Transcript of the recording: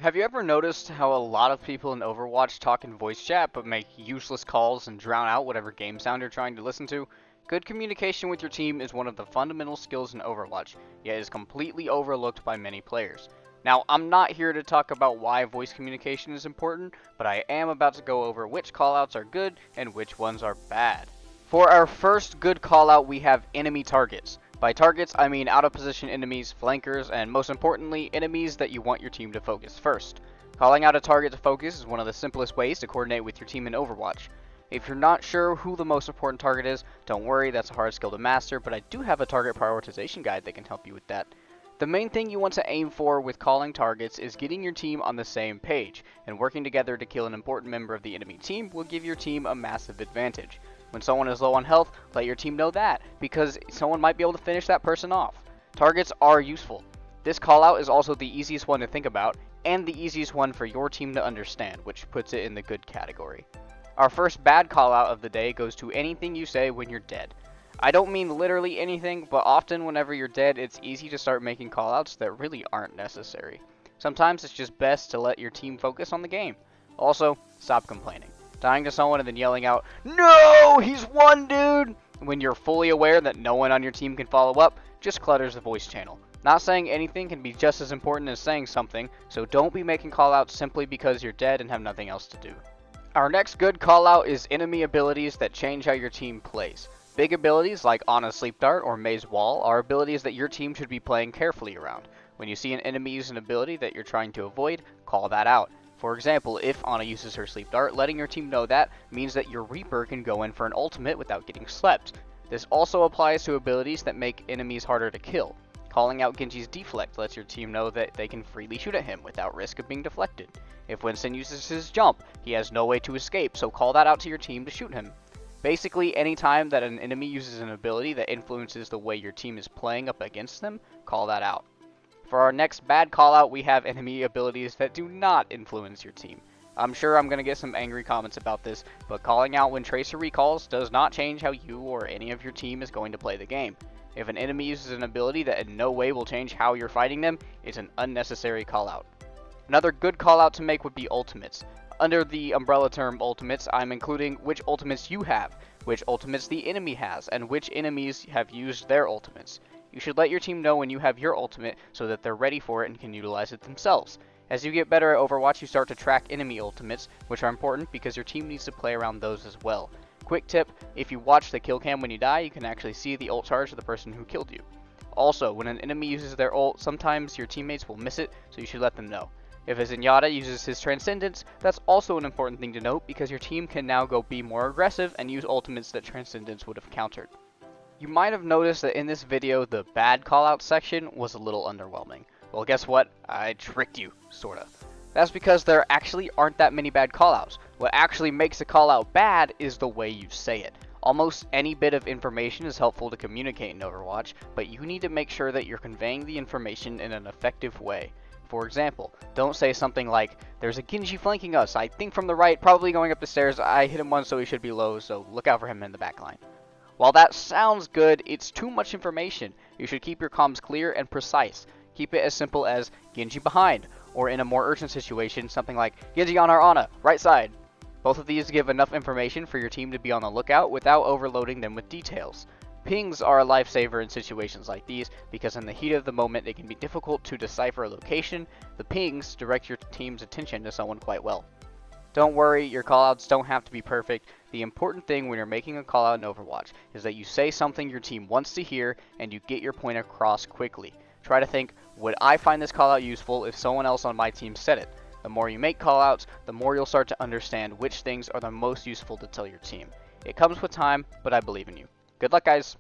Have you ever noticed how a lot of people in Overwatch talk in voice chat but make useless calls and drown out whatever game sound you're trying to listen to? Good communication with your team is one of the fundamental skills in Overwatch, yet is completely overlooked by many players. Now, I'm not here to talk about why voice communication is important, but I am about to go over which callouts are good and which ones are bad. For our first good callout, we have enemy targets. By targets, I mean out of position enemies, flankers, and most importantly, enemies that you want your team to focus first. Calling out a target to focus is one of the simplest ways to coordinate with your team in Overwatch. If you're not sure who the most important target is, don't worry, that's a hard skill to master, but I do have a target prioritization guide that can help you with that. The main thing you want to aim for with calling targets is getting your team on the same page, and working together to kill an important member of the enemy team will give your team a massive advantage. When someone is low on health, let your team know that, because someone might be able to finish that person off. Targets are useful. This callout is also the easiest one to think about, and the easiest one for your team to understand, which puts it in the good category. Our first bad callout of the day goes to anything you say when you're dead. I don't mean literally anything, but often whenever you're dead, it's easy to start making callouts that really aren't necessary. Sometimes it's just best to let your team focus on the game. Also, stop complaining. Dying to someone and then yelling out, "No! He's one, dude!" when you're fully aware that no one on your team can follow up, just clutters the voice channel. Not saying anything can be just as important as saying something, so don't be making callouts simply because you're dead and have nothing else to do. Our next good callout is enemy abilities that change how your team plays. Big abilities like Ana Sleep Dart or Maze Wall are abilities that your team should be playing carefully around. When you see an enemy use an ability that you're trying to avoid, call that out. For example, if Ana uses her Sleep Dart, letting your team know that means that your Reaper can go in for an ultimate without getting slept. This also applies to abilities that make enemies harder to kill. Calling out Genji's Deflect lets your team know that they can freely shoot at him without risk of being deflected. If Winston uses his jump, he has no way to escape, so call that out to your team to shoot him. Basically, anytime that an enemy uses an ability that influences the way your team is playing up against them, call that out. For our next bad callout, we have enemy abilities that do not influence your team. I'm sure I'm going to get some angry comments about this, but calling out when Tracer recalls does not change how you or any of your team is going to play the game. If an enemy uses an ability that in no way will change how you're fighting them, it's an unnecessary callout. Another good callout to make would be ultimates. Under the umbrella term ultimates, I'm including which ultimates you have, which ultimates the enemy has, and which enemies have used their ultimates. You should let your team know when you have your ultimate so that they're ready for it and can utilize it themselves. As you get better at Overwatch, you start to track enemy ultimates, which are important because your team needs to play around those as well. Quick tip, if you watch the kill cam when you die, you can actually see the ult charge of the person who killed you. Also, when an enemy uses their ult, sometimes your teammates will miss it, so you should let them know. If a Zenyatta uses his Transcendence, that's also an important thing to note because your team can now go be more aggressive and use ultimates that Transcendence would have countered. You might have noticed that in this video, the bad callout section was a little underwhelming. Well, guess what? I tricked you, sorta. That's because there actually aren't that many bad callouts. What actually makes a callout bad is the way you say it. Almost any bit of information is helpful to communicate in Overwatch, but you need to make sure that you're conveying the information in an effective way. For example, don't say something like, "There's a Genji flanking us, I think from the right, probably going up the stairs, I hit him once so he should be low, so look out for him in the backline." While that sounds good, it's too much information. You should keep your comms clear and precise. Keep it as simple as Genji behind, or in a more urgent situation, something like Genji on our Ana, right side. Both of these give enough information for your team to be on the lookout without overloading them with details. Pings are a lifesaver in situations like these because in the heat of the moment it can be difficult to decipher a location. The pings direct your team's attention to someone quite well. Don't worry, your callouts don't have to be perfect. The important thing when you're making a callout in Overwatch is that you say something your team wants to hear and you get your point across quickly. Try to think, would I find this callout useful if someone else on my team said it? The more you make callouts, the more you'll start to understand which things are the most useful to tell your team. It comes with time, but I believe in you. Good luck, guys!